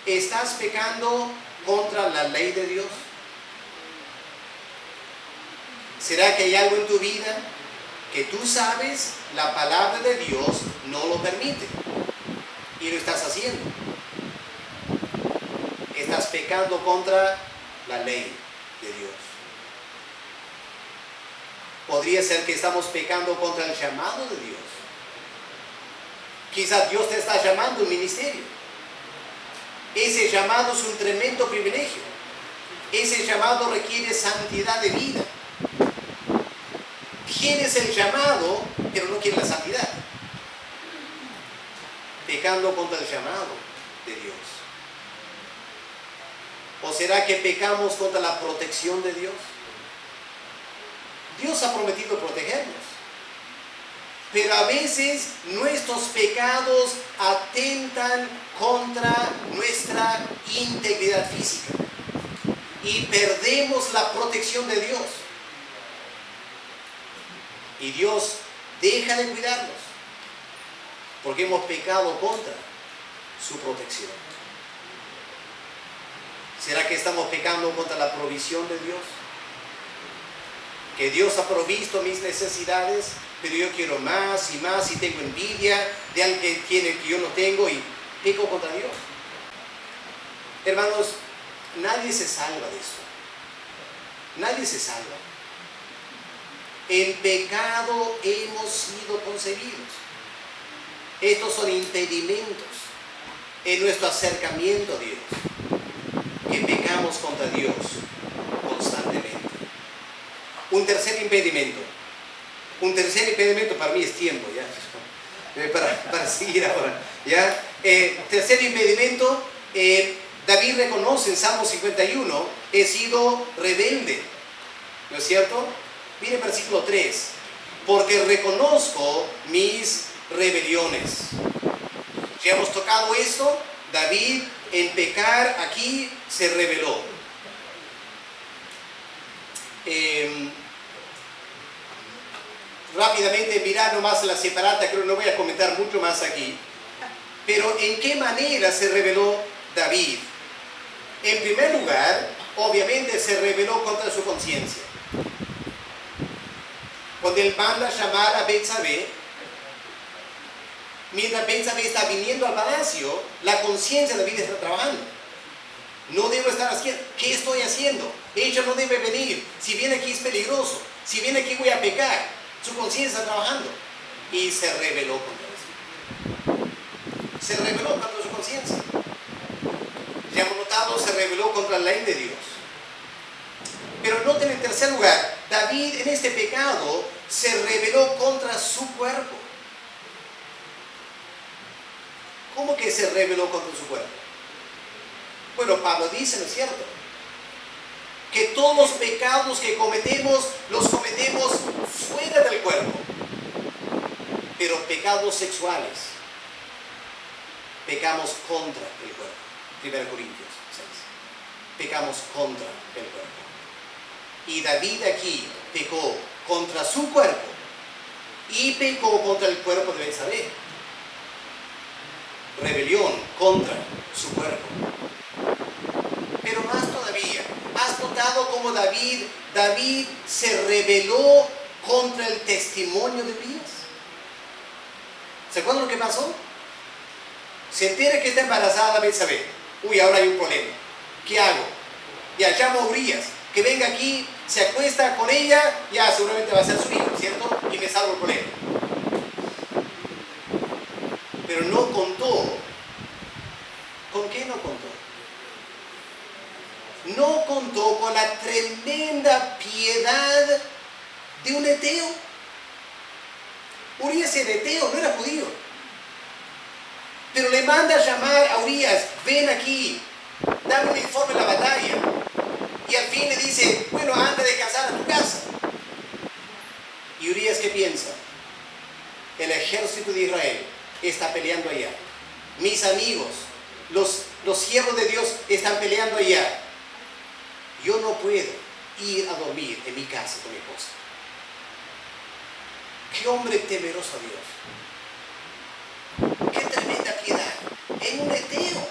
Speaker 2: ¿Estás pecando contra la ley de Dios? ¿Será que hay algo en tu vida que tú sabes la palabra de Dios no lo permite y lo estás haciendo? Estás pecando contra la ley de Dios. Podría ser que estamos pecando contra el llamado de Dios. Quizás Dios te está llamando a un ministerio. Ese llamado es un tremendo privilegio. Ese llamado requiere santidad de vida. Tienes el llamado, pero no quieres la santidad. Pecando contra el llamado de Dios. ¿O será que pecamos contra la protección de Dios? Dios ha prometido protegernos. Pero a veces nuestros pecados atentan contra nuestra integridad física. Y perdemos la protección de Dios. Y Dios deja de cuidarnos. Porque hemos pecado contra su protección. ¿Será que estamos pecando contra la provisión de Dios? Que Dios ha provisto mis necesidades, pero yo quiero más y más y tengo envidia de alguien que tiene que yo no tengo y peco contra Dios. Hermanos, nadie se salva de eso. Nadie se salva. En pecado hemos sido concebidos. Estos son impedimentos en nuestro acercamiento a Dios, que pecamos contra Dios constantemente. Un tercer impedimento para mí es tiempo, ¿ya? Para seguir ahora, ¿ya? Tercer impedimento, David reconoce en Salmo 51, he sido rebelde, ¿no es cierto? Mire el versículo 3, porque reconozco mis rebeliones. Ya hemos tocado esto, David en pecar aquí se rebeló. Rápidamente mirar nomás la separata, creo que no voy a comentar mucho más aquí, pero ¿en qué manera se rebeló David? En primer lugar, obviamente se rebeló contra su conciencia. Cuando él manda a llamar a Betsabé, mientras Betsabé está viniendo al palacio, la conciencia de David está trabajando. No debo estar haciendo. ¿Qué estoy haciendo? Ella no debe venir. Si viene aquí es peligroso. Si viene aquí voy a pecar. Su conciencia está trabajando. Y se rebeló contra eso. Se rebeló contra su conciencia. Ya hemos notado, se rebeló contra la ley de Dios. Pero noten en tercer lugar, David en este pecado se rebeló contra su cuerpo. ¿Cómo que se rebeló contra su cuerpo? Bueno, Pablo dice, ¿no es cierto?, que todos los pecados que cometemos, los cometemos fuera del cuerpo. Pero pecados sexuales, pecamos contra el cuerpo. 1 Corintios 6. Pecamos contra el cuerpo. Y David aquí pecó contra su cuerpo y pecó contra el cuerpo de Betsabé. Rebelión contra su cuerpo. Pero más todavía, ¿has notado cómo David se rebeló contra el testimonio de Urías? ¿Se acuerdan lo que pasó? Se entera que está embarazada Betsabé. Uy, ahora hay un problema. ¿Qué hago? Ya llamo a Urías, que venga aquí, se acuesta con ella, ya seguramente va a ser su hijo, ¿cierto? Y me salvo el problema. Pero no contó. ¿Con qué no contó? No contó con la tremenda piedad de un eteo. Urías era eteo, no era judío. Pero le manda a llamar a Urías, ven aquí, dame un informe de la batalla. Y al fin le dice, bueno, anda a descansar a tu casa. ¿Y Urías qué piensa? El ejército de Israel está peleando allá. Mis amigos, los siervos de Dios están peleando allá. Yo no puedo ir a dormir en mi casa con mi esposa. Qué hombre temeroso a Dios. Qué tremenda piedad. En un eteo.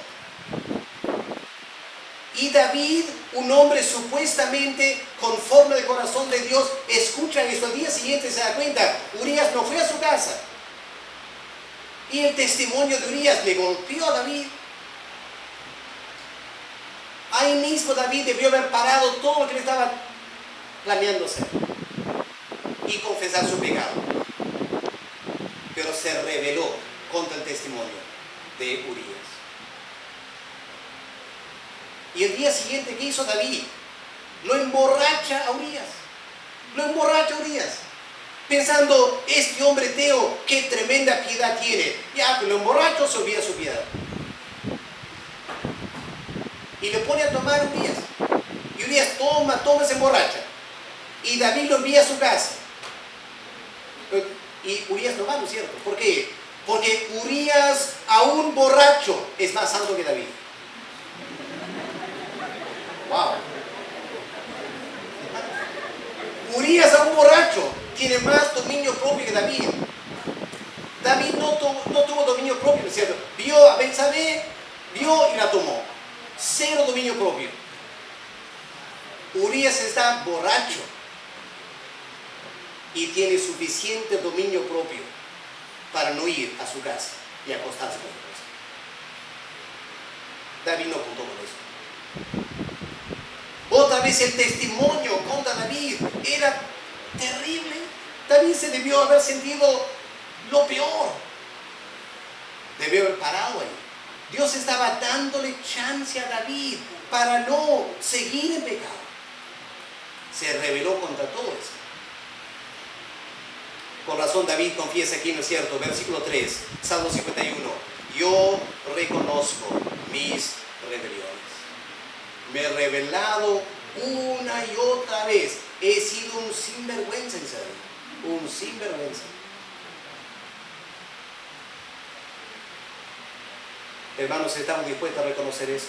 Speaker 2: Y David, un hombre supuestamente conforme al corazón de Dios, escucha esto. Al día siguiente se da cuenta, Urías no fue a su casa. Y el testimonio de Urías le golpeó a David. Ahí mismo David debió haber parado todo lo que le estaba planeando hacer y confesar su pecado. Pero se rebeló contra el testimonio de Urías. Y el día siguiente, ¿qué hizo David? Lo emborracha a Urías. Lo emborracha a Urías. Pensando, este hombre eteo, qué tremenda piedad tiene. Ya, pero lo emborracho, se olvida su piedad. Y le pone a tomar Urías. Y Urías toma, se emborracha. Y David lo envía a su casa. Y Urías no va, ¿no es cierto? ¿Por qué? Porque Urías, aún borracho, es más santo que David. Wow. Urías, aún borracho, tiene más dominio propio que David. David no tuvo dominio propio, ¿no es cierto? Vio a Betsabé, vio y la tomó. Cero dominio propio. Urías está borracho y tiene suficiente dominio propio para no ir a su casa y acostarse con su esposa. David no contó con eso. Otra vez el testimonio contra David era terrible. David se debió haber sentido lo peor. Debió haber parado ahí. Dios estaba dándole chance a David para no seguir en pecado. Se rebeló contra todo eso. Con razón David confiesa aquí, ¿no es cierto? Versículo 3, Salmo 51. Yo reconozco mis rebeliones. Me he rebelado una y otra vez. He sido un sinvergüenza en serio. Un sinvergüenza. Hermanos, ¿estamos dispuestos a reconocer eso?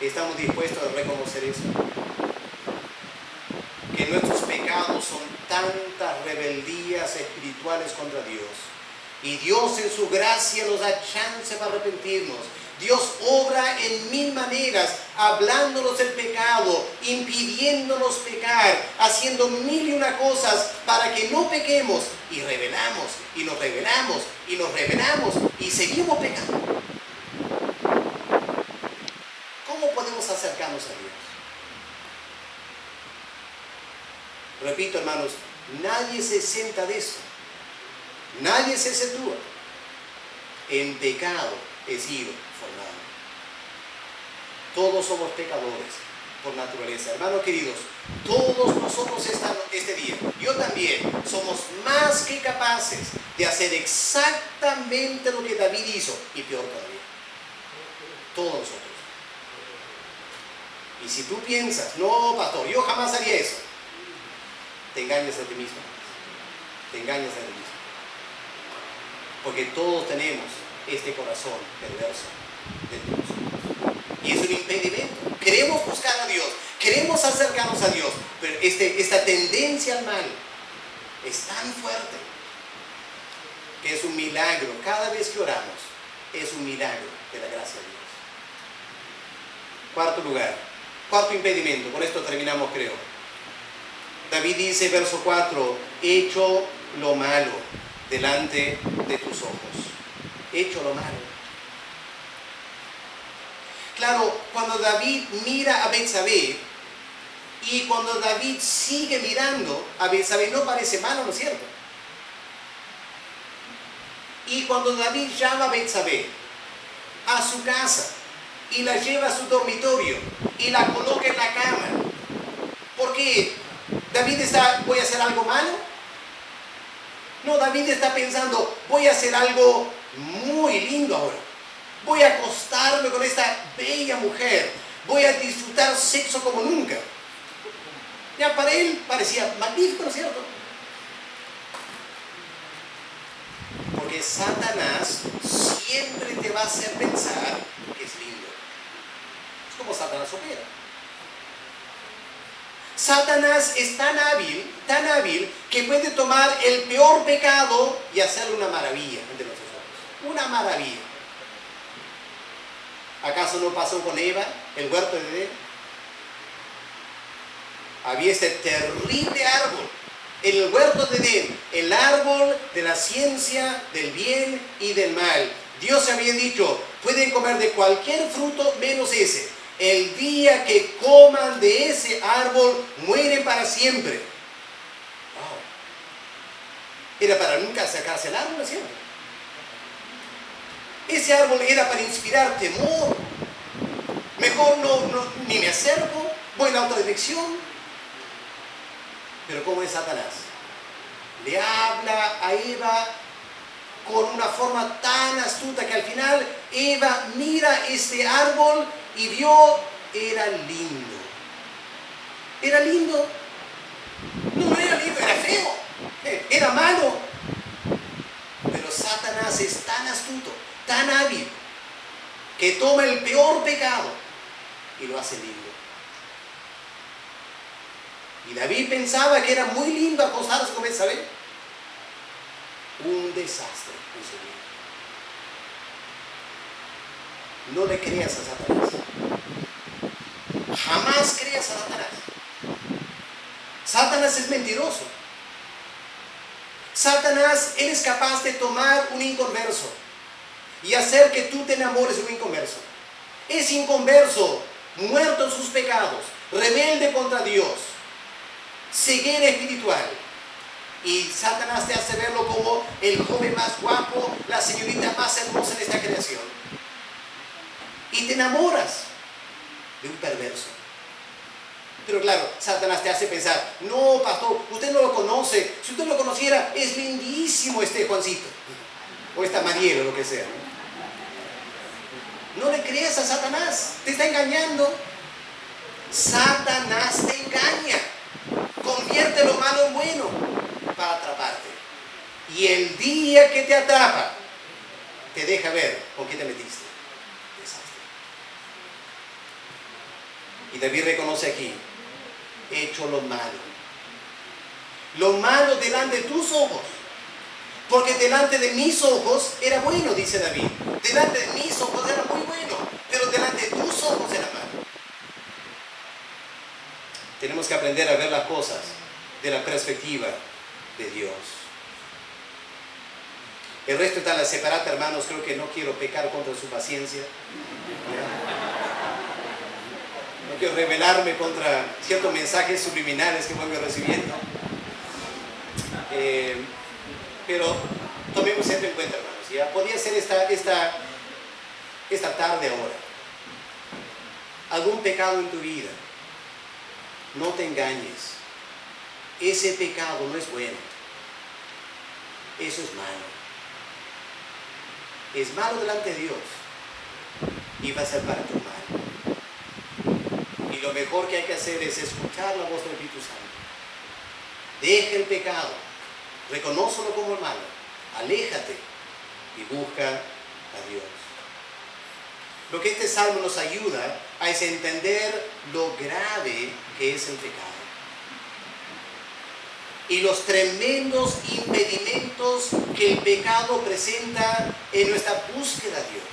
Speaker 2: ¿Estamos dispuestos a reconocer eso? Que nuestros pecados son tantas rebeldías espirituales contra Dios. Y Dios en su gracia nos da chance para arrepentirnos. Dios obra en mil maneras, hablándonos del pecado, impidiéndonos pecar, haciendo mil y una cosas para que no pequemos. Y rebelamos, y nos rebelamos, y nos rebelamos, y seguimos pecando. ¿Cómo podemos acercarnos a Dios? Repito, hermanos, nadie se exenta de eso. Nadie se exentúa. En pecado he sido formado. Todos somos pecadores por naturaleza. Hermanos queridos, todos nosotros este día, yo también, somos más que capaces de hacer exactamente lo que David hizo y peor todavía. Todos nosotros. Y si tú piensas, no, pastor, yo jamás haría eso, te engañas a ti mismo. Te engañas a ti mismo. porque todos tenemos este corazón perverso dentro de nosotros. Y es un impedimento. Queremos buscar a Dios, queremos acercarnos a Dios, pero esta tendencia al mal es tan fuerte que es un milagro. Cada vez que oramos, es un milagro de la gracia de Dios. Cuarto lugar, cuarto impedimento, con esto terminamos creo. David dice, verso 4, hecho lo malo delante de tus ojos. Hecho lo malo. Claro, cuando David mira a Betsabé y cuando David sigue mirando a Betsabé, no parece malo, ¿no es cierto? Y cuando David llama a Betsabé a su casa y la lleva a su dormitorio y la coloca en la cama, ¿por qué? ¿David está, voy a hacer algo malo? No, David está pensando, voy a hacer algo muy lindo ahora. Voy a acostarme con esta bella mujer. Voy a disfrutar sexo como nunca. Ya para él parecía magnífico, ¿no es cierto? Porque Satanás siempre te va a hacer pensar que es lindo. Es como Satanás opera. Satanás es tan hábil, que puede tomar el peor pecado y hacerle una maravilla entre nuestros ojos. Una maravilla. ¿Acaso no pasó con Eva, el huerto de Edén? Había este terrible árbol en el huerto de Edén, el árbol de la ciencia del bien y del mal. Dios había dicho, pueden comer de cualquier fruto menos ese. El día que coman de ese árbol, mueren para siempre. Wow. Era para nunca sacarse el árbol, ¿no es cierto? Ese árbol era para inspirar temor. Mejor ni me acerco, voy en la otra dirección. Pero ¿cómo es Satanás? Le habla a Eva con una forma tan astuta que al final Eva mira este árbol y vio, era lindo. Era lindo. No era lindo, era feo. Era malo. Pero Satanás es tan astuto, tan hábil, que toma el peor pecado y lo hace lindo. Y David pensaba que era muy lindo acostarse con Betsabé. Un desastre en su vida. No le creas a Satanás. Jamás creas a Satanás. Satanás es mentiroso. Satanás, él es capaz de tomar un inconverso y hacer que tú te enamores de un inconverso. Es inconverso, muerto en sus pecados, rebelde contra Dios, ceguera espiritual. Y Satanás te hace verlo como el joven más guapo, la señorita más hermosa de esta creación. Y te enamoras de un perverso. Pero claro, Satanás te hace pensar, no, pastor, usted no lo conoce. Si usted lo conociera, es lindísimo este Juancito. O esta Mariela, o lo que sea. No le creas a Satanás, te está engañando. Satanás te engaña. Convierte lo malo en bueno para atraparte. Y el día que te atrapa, te deja ver con qué te metiste. Desastre. Y David reconoce aquí, he hecho lo malo. Lo malo delante de tus ojos. Porque delante de mis ojos era bueno, dice David. Delante de mis ojos era muy bueno, pero delante de tus ojos era malo. Tenemos que aprender a ver las cosas de la perspectiva de Dios. El resto está en la separata, hermanos. Creo que no quiero pecar contra su paciencia. No quiero rebelarme contra ciertos mensajes subliminales que voy recibiendo. Pero tomemos esto en cuenta, hermanos. ¿Ya? Podría ser esta tarde ahora. Algún pecado en tu vida. No te engañes. Ese pecado no es bueno. Eso es malo. Es malo delante de Dios. Y va a ser para tu mal. Y lo mejor que hay que hacer es escuchar la voz del Espíritu Santo. Deja el pecado. Reconócelo como malo. Aléjate y busca a Dios. Lo que este salmo nos ayuda es entender lo grave que es el pecado y los tremendos impedimentos que el pecado presenta en nuestra búsqueda a Dios.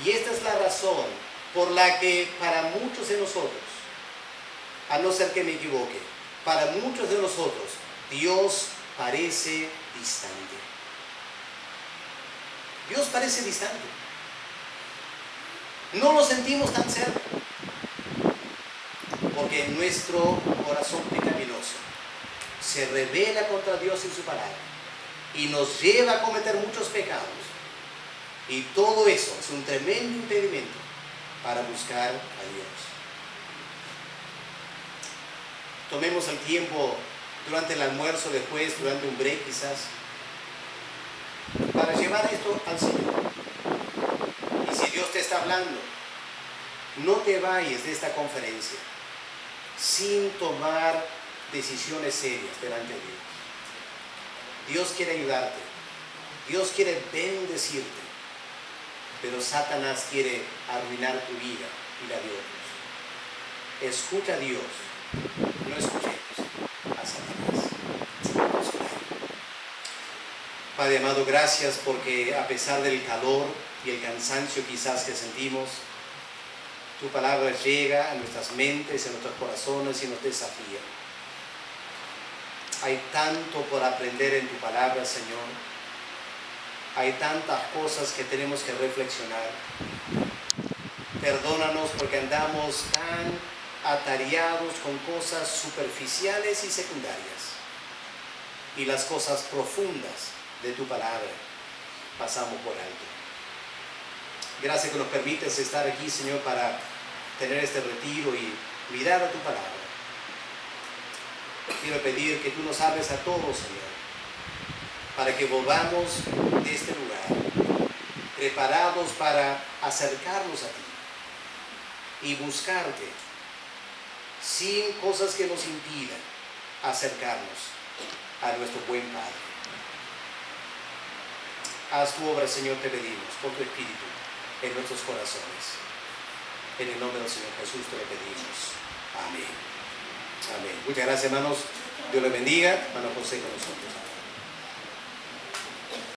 Speaker 2: Y esta es la razón por la que para muchos de nosotros, a no ser que me equivoque, para muchos de nosotros Dios parece distante. Dios parece distante. No lo sentimos tan cerca. Porque nuestro corazón pecaminoso se rebela contra Dios y su palabra y nos lleva a cometer muchos pecados. Y todo eso es un tremendo impedimento para buscar a Dios. Tomemos el tiempo durante el almuerzo, después, durante un break quizás, para llevar esto al Señor. Y si Dios te está hablando, no te vayas de esta conferencia sin tomar decisiones serias delante de Dios. Dios quiere ayudarte, Dios quiere bendecirte, pero Satanás quiere arruinar tu vida y la de otros. Escucha a Dios, no escuchemos a Satanás. Padre amado, gracias porque a pesar del calor y el cansancio quizás que sentimos, tu palabra llega a nuestras mentes, a nuestros corazones y nos desafía. Hay tanto por aprender en tu palabra, Señor. Hay tantas cosas que tenemos que reflexionar. Perdónanos porque andamos tan atareados con cosas superficiales y secundarias. Y las cosas profundas de tu palabra pasamos por alto. Gracias que nos permites estar aquí, Señor, para tener este retiro y mirar a tu palabra. Quiero pedir que tú nos hables a todos, Señor, para que volvamos de este lugar preparados para acercarnos a ti y buscarte sin cosas que nos impidan acercarnos a nuestro buen Padre. Haz tu obra, Señor, te pedimos, con tu Espíritu en nuestros corazones. En el nombre del Señor Jesús te lo pedimos. Amén. Amén. Muchas gracias, hermanos. Dios les bendiga. Hermano José con nosotros.